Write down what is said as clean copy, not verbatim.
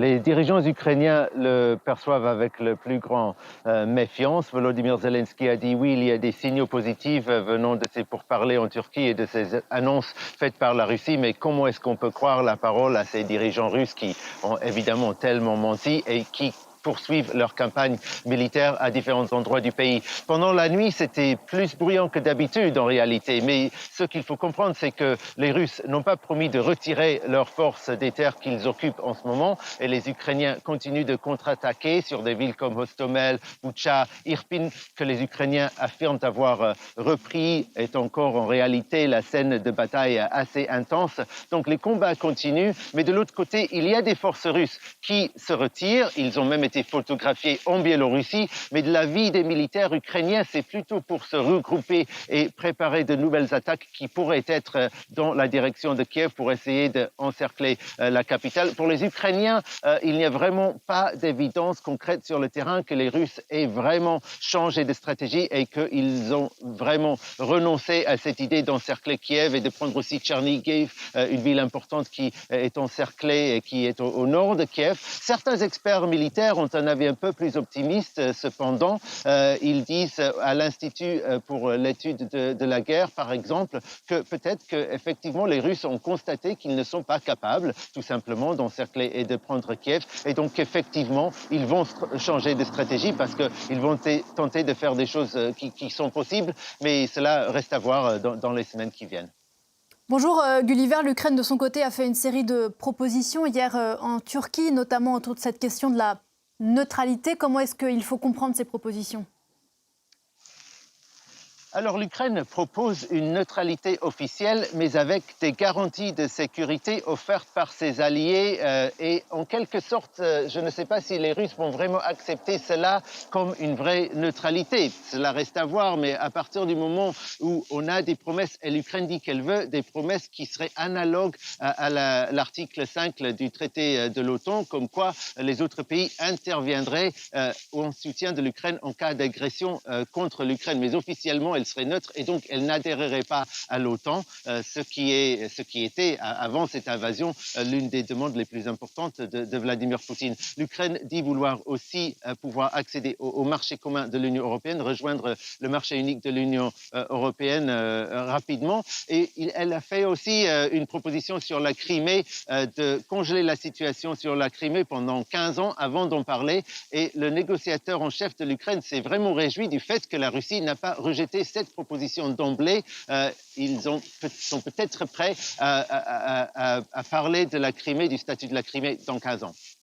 Les dirigeants ukrainiens le perçoivent avec le plus grand méfiance. Volodymyr Zelensky a dit oui, il y a des signaux positifs venant de ces pourparlers en Turquie et de ces annonces faites par la Russie, mais comment est-ce qu'on peut croire la parole à ces dirigeants russes qui ont évidemment tellement menti et qui poursuivent leur campagne militaire à différents endroits du pays. Pendant la nuit, c'était plus bruyant que d'habitude en réalité, mais ce qu'il faut comprendre, c'est que les Russes n'ont pas promis de retirer leurs forces des terres qu'ils occupent en ce moment, et les Ukrainiens continuent de contre-attaquer sur des villes comme Hostomel, Boutcha, Irpin, que les Ukrainiens affirment avoir repris, est encore en réalité la scène de bataille assez intense. Donc les combats continuent, mais de l'autre côté, il y a des forces russes qui se retirent. Ils ont même été photographiés en Biélorussie, mais de l'avis des militaires ukrainiens, c'est plutôt pour se regrouper et préparer de nouvelles attaques qui pourraient être dans la direction de Kiev pour essayer d'encercler la capitale. Pour les Ukrainiens, il n'y a vraiment pas d'évidence concrète sur le terrain que les Russes aient vraiment changé de stratégie et qu'ils ont vraiment renoncé à cette idée d'encercler Kiev et de prendre aussi Tchernihiv, une ville importante qui est encerclée et qui est au nord de Kiev. Certains experts militaires ont un avis un peu plus optimiste, cependant. Ils disent à l'Institut pour l'étude de la guerre, par exemple, que peut-être qu'effectivement les Russes ont constaté qu'ils ne sont pas capables, tout simplement, d'encercler et de prendre Kiev. Et donc, effectivement, ils vont changer de stratégie parce qu'ils vont tenter de faire des choses qui sont possibles, mais cela reste à voir dans les semaines qui viennent. Bonjour Gulliver, l'Ukraine de son côté a fait une série de propositions hier en Turquie, notamment autour de cette question de la neutralité. Comment est-ce qu'il faut comprendre ces propositions ? Alors l'Ukraine propose une neutralité officielle, mais avec des garanties de sécurité offertes par ses alliés. Et en quelque sorte, je ne sais pas si les Russes vont vraiment accepter cela comme une vraie neutralité. Cela reste à voir, mais à partir du moment où on a des promesses, et l'Ukraine dit qu'elle veut des promesses qui seraient analogues à l'article 5 du traité de l'OTAN, comme quoi les autres pays interviendraient en soutien de l'Ukraine en cas d'agression contre l'Ukraine. Mais officiellement, elle serait neutre et donc elle n'adhérerait pas à l'OTAN, ce qui était, avant cette invasion, l'une des demandes les plus importantes de Vladimir Poutine. L'Ukraine dit vouloir aussi pouvoir accéder au marché commun de l'Union européenne, rejoindre le marché unique de l'Union européenne rapidement. Et elle a fait aussi une proposition sur la Crimée, de congeler la situation sur la Crimée pendant 15 ans avant d'en parler. Et le négociateur en chef de l'Ukraine s'est vraiment réjoui du fait que la Russie n'a pas rejeté cette proposition d'emblée. Ils sont peut-être prêts à parler de la Crimée, du statut de la Crimée dans 15 ans.